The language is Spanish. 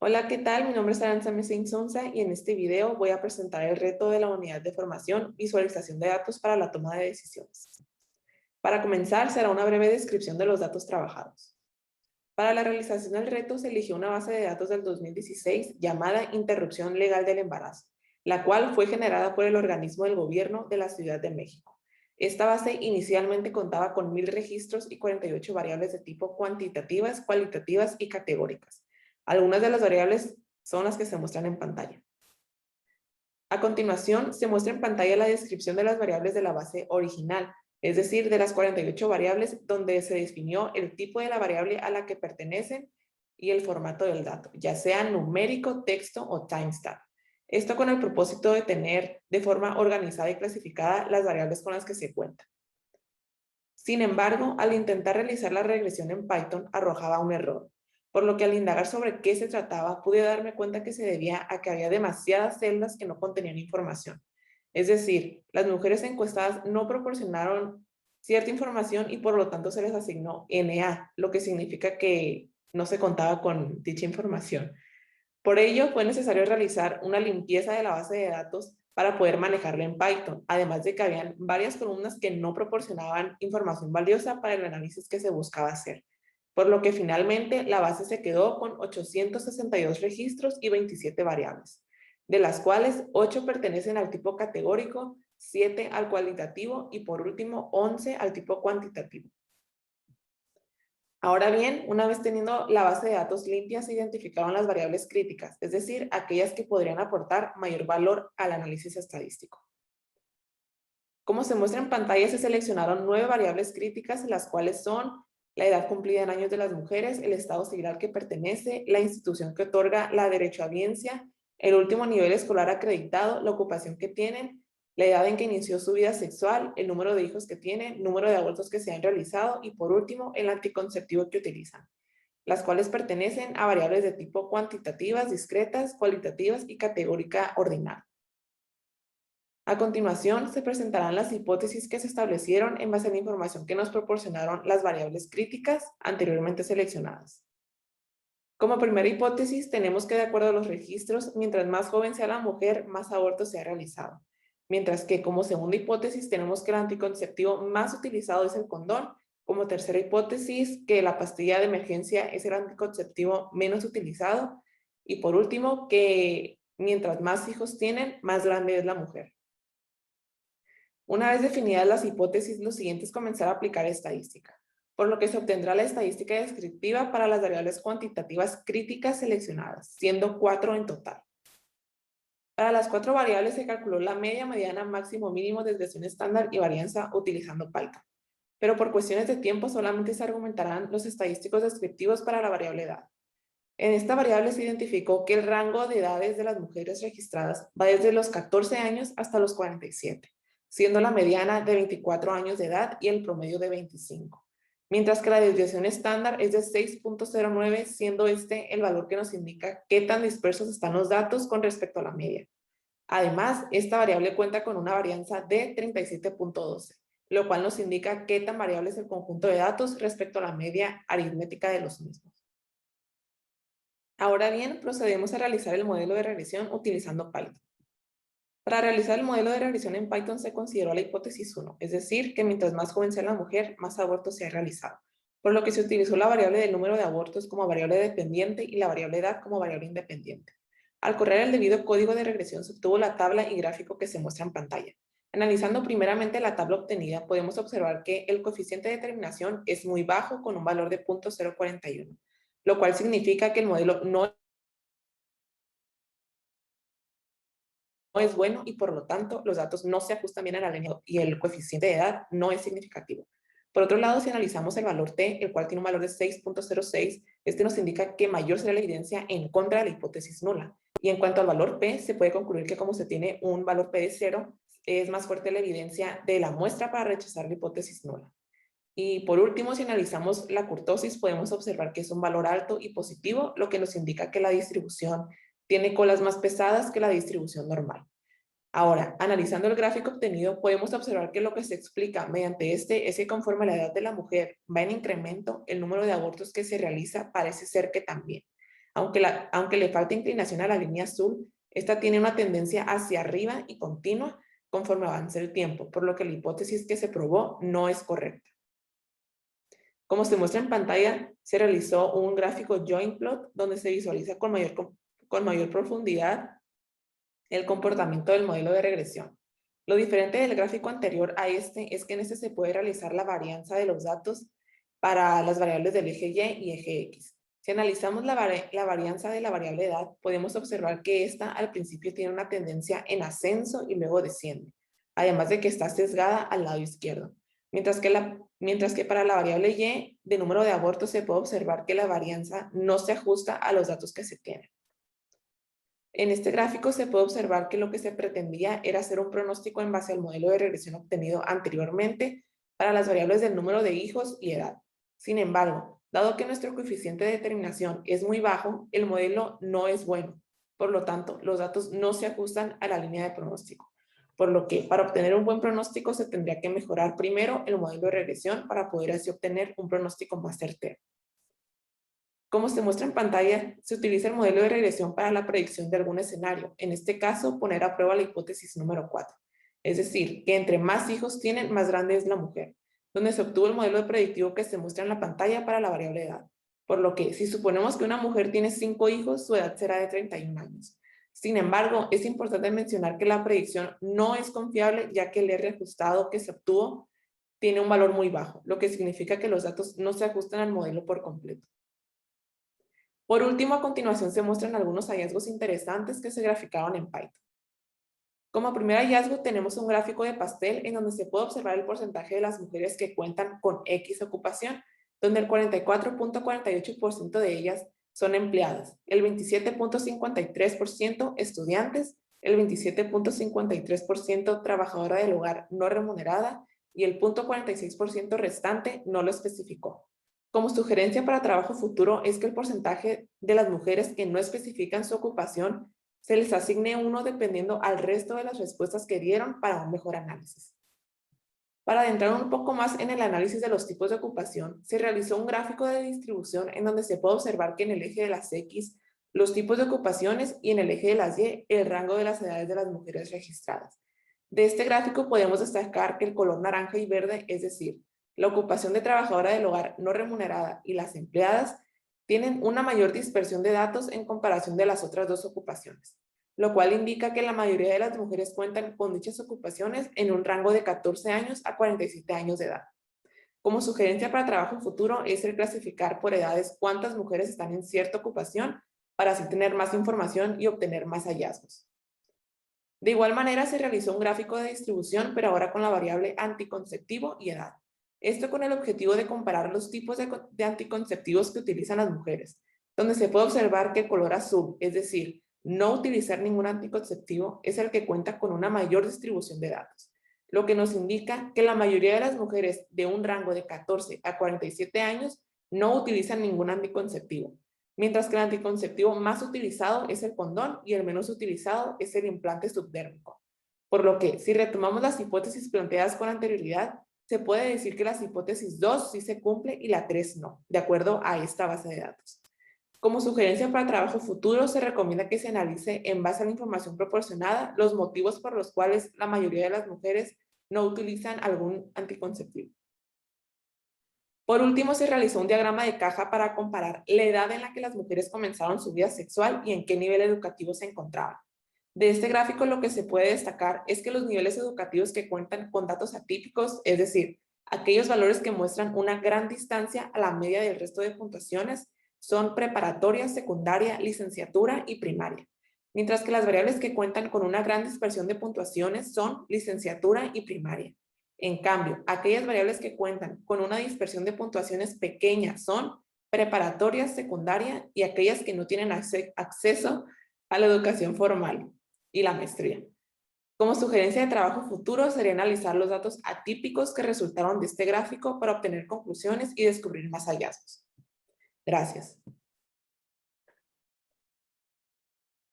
Hola, ¿qué tal? Mi nombre es Aranza Mesa Insunza y en este video voy a presentar el reto de la unidad de formación Visualización de datos para la toma de decisiones. Para comenzar, será una breve descripción de los datos trabajados. Para la realización del reto se eligió una base de datos del 2016 llamada Interrupción Legal del Embarazo, la cual fue generada por el organismo del gobierno de la Ciudad de México. Esta base inicialmente contaba con 1000 registros y 48 variables de tipo cuantitativas, cualitativas y categóricas. Algunas de las variables son las que se muestran en pantalla. A continuación, se muestra en pantalla la descripción de las variables de la base original, es decir, de las 48 variables donde se definió el tipo de la variable a la que pertenecen y el formato del dato, ya sea numérico, texto o timestamp. Esto con el propósito de tener de forma organizada y clasificada las variables con las que se cuenta. Sin embargo, al intentar realizar la regresión en Python arrojaba un error, por lo que al indagar sobre qué se trataba pude darme cuenta que se debía a que había demasiadas celdas que no contenían información. Es decir, las mujeres encuestadas no proporcionaron cierta información y por lo tanto se les asignó NA, lo que significa que no se contaba con dicha información. Por ello, fue necesario realizar una limpieza de la base de datos para poder manejarla en Python, además de que habían varias columnas que no proporcionaban información valiosa para el análisis que se buscaba hacer, por lo que finalmente la base se quedó con 862 registros y 27 variables, de las cuales 8 pertenecen al tipo categórico, 7 al cualitativo y por último 11 al tipo cuantitativo. Ahora bien, una vez teniendo la base de datos limpia, se identificaron las variables críticas, es decir, aquellas que podrían aportar mayor valor al análisis estadístico. Como se muestra en pantalla, se seleccionaron 9 variables críticas, las cuales son la edad cumplida en años de las mujeres, el estado civil al que pertenece, la institución que otorga la derechohabiencia, el último nivel escolar acreditado, la ocupación que tienen, la edad en que inició su vida sexual, el número de hijos que tienen, número de abortos que se han realizado y por último, el anticonceptivo que utilizan, las cuales pertenecen a variables de tipo cuantitativas, discretas, cualitativas y categórica ordinal. A continuación, se presentarán las hipótesis que se establecieron en base a la información que nos proporcionaron las variables críticas anteriormente seleccionadas. Como primera hipótesis, tenemos que de acuerdo a los registros, mientras más joven sea la mujer, más abortos se ha realizado. Mientras que como segunda hipótesis, tenemos que el anticonceptivo más utilizado es el condón. Como tercera hipótesis, que la pastilla de emergencia es el anticonceptivo menos utilizado. Y por último, que mientras más hijos tienen, más grande es la mujer. Una vez definidas las hipótesis, lo siguiente es comenzar a aplicar estadística, por lo que se obtendrá la estadística descriptiva para las variables cuantitativas críticas seleccionadas, siendo 4 en total. Para las 4 variables se calculó la media, mediana, máximo, mínimo, desviación estándar y varianza utilizando Python. Pero por cuestiones de tiempo solamente se argumentarán los estadísticos descriptivos para la variable edad. En esta variable se identificó que el rango de edades de las mujeres registradas va desde los 14 años hasta los 47, siendo la mediana de 24 años de edad y el promedio de 25. Mientras que la desviación estándar es de 6.09, siendo este el valor que nos indica qué tan dispersos están los datos con respecto a la media. Además, esta variable cuenta con una varianza de 37.12, lo cual nos indica qué tan variable es el conjunto de datos respecto a la media aritmética de los mismos. Ahora bien, procedemos a realizar el modelo de regresión utilizando Python. Para realizar el modelo de regresión en Python se consideró la hipótesis 1, es decir, que mientras más joven sea la mujer, más abortos se ha realizado, por lo que se utilizó la variable del número de abortos como variable dependiente y la variable edad como variable independiente. Al correr el debido código de regresión se obtuvo la tabla y gráfico que se muestra en pantalla. Analizando primeramente la tabla obtenida, podemos observar que el coeficiente de determinación es muy bajo con un valor de 0.041, lo cual significa que el modelo no es bueno y por lo tanto los datos no se ajustan bien a la línea y el coeficiente de edad no es significativo. Por otro lado, si analizamos el valor t, el cual tiene un valor de 6.06, este nos indica que mayor será la evidencia en contra de la hipótesis nula. Y en cuanto al valor p, se puede concluir que como se tiene un valor p de 0, es más fuerte la evidencia de la muestra para rechazar la hipótesis nula. Y por último, si analizamos la kurtosis, podemos observar que es un valor alto y positivo, lo que nos indica que la distribución tiene colas más pesadas que la distribución normal. Ahora, analizando el gráfico obtenido, podemos observar que lo que se explica mediante este es que conforme la edad de la mujer va en incremento, el número de abortos que se realiza parece ser que también. Aunque le falta inclinación a la línea azul, esta tiene una tendencia hacia arriba y continua conforme avanza el tiempo, por lo que la hipótesis que se probó no es correcta. Como se muestra en pantalla, se realizó un gráfico joint plot donde se visualiza con mayor profundidad el comportamiento del modelo de regresión. Lo diferente del gráfico anterior a este es que en este se puede realizar la varianza de los datos para las variables del eje Y y eje X. Si analizamos la varianza de la variable edad, podemos observar que esta al principio tiene una tendencia en ascenso y luego desciende, además de que está sesgada al lado izquierdo. Mientras que para la variable Y de número de abortos se puede observar que la varianza no se ajusta a los datos que se tienen. En este gráfico se puede observar que lo que se pretendía era hacer un pronóstico en base al modelo de regresión obtenido anteriormente para las variables del número de hijos y edad. Sin embargo, dado que nuestro coeficiente de determinación es muy bajo, el modelo no es bueno. Por lo tanto, los datos no se ajustan a la línea de pronóstico. Por lo que, para obtener un buen pronóstico, se tendría que mejorar primero el modelo de regresión para poder así obtener un pronóstico más certero. Como se muestra en pantalla, se utiliza el modelo de regresión para la predicción de algún escenario, en este caso poner a prueba la hipótesis número 4, es decir, que entre más hijos tienen, más grande es la mujer, donde se obtuvo el modelo predictivo que se muestra en la pantalla para la variable edad, por lo que si suponemos que una mujer tiene 5 hijos, su edad será de 31 años. Sin embargo, es importante mencionar que la predicción no es confiable, ya que el R ajustado que se obtuvo tiene un valor muy bajo, lo que significa que los datos no se ajustan al modelo por completo. Por último, a continuación se muestran algunos hallazgos interesantes que se graficaron en Python. Como primer hallazgo tenemos un gráfico de pastel en donde se puede observar el porcentaje de las mujeres que cuentan con X ocupación, donde el 44.48% de ellas son empleadas, el 27.53% estudiantes, el 27.53% trabajadora del hogar no remunerada y el 0.46% restante no lo especificó. Como sugerencia para trabajo futuro es que el porcentaje de las mujeres que no especifican su ocupación se les asigne uno dependiendo al resto de las respuestas que dieron para un mejor análisis. Para adentrar un poco más en el análisis de los tipos de ocupación, se realizó un gráfico de distribución en donde se puede observar que en el eje de las X, los tipos de ocupaciones y en el eje de las Y, el rango de las edades de las mujeres registradas. De este gráfico podemos destacar que el color naranja y verde, es decir, la ocupación de trabajadora del hogar no remunerada y las empleadas, tienen una mayor dispersión de datos en comparación de las otras dos ocupaciones, lo cual indica que la mayoría de las mujeres cuentan con dichas ocupaciones en un rango de 14 años a 47 años de edad. Como sugerencia para trabajo futuro es el clasificar por edades cuántas mujeres están en cierta ocupación para así tener más información y obtener más hallazgos. De igual manera se realizó un gráfico de distribución, pero ahora con la variable anticonceptivo y edad. Esto con el objetivo de comparar los tipos de anticonceptivos que utilizan las mujeres, donde se puede observar que el color azul, es decir, no utilizar ningún anticonceptivo, es el que cuenta con una mayor distribución de datos, lo que nos indica que la mayoría de las mujeres de un rango de 14 a 47 años no utilizan ningún anticonceptivo, mientras que el anticonceptivo más utilizado es el condón y el menos utilizado es el implante subdérmico. Por lo que, si retomamos las hipótesis planteadas con anterioridad, se puede decir que la hipótesis 2 sí se cumple y la 3 no, de acuerdo a esta base de datos. Como sugerencia para trabajo futuro, se recomienda que se analice en base a la información proporcionada los motivos por los cuales la mayoría de las mujeres no utilizan algún anticonceptivo. Por último, se realizó un diagrama de caja para comparar la edad en la que las mujeres comenzaron su vida sexual y en qué nivel educativo se encontraban. De este gráfico lo que se puede destacar es que los niveles educativos que cuentan con datos atípicos, es decir, aquellos valores que muestran una gran distancia a la media del resto de puntuaciones, son preparatoria, secundaria, licenciatura y primaria, mientras que las variables que cuentan con una gran dispersión de puntuaciones son licenciatura y primaria. En cambio, aquellas variables que cuentan con una dispersión de puntuaciones pequeña son preparatoria, secundaria y aquellas que no tienen acceso a la educación formal y la maestría. Como sugerencia de trabajo futuro sería analizar los datos atípicos que resultaron de este gráfico para obtener conclusiones y descubrir más hallazgos. Gracias.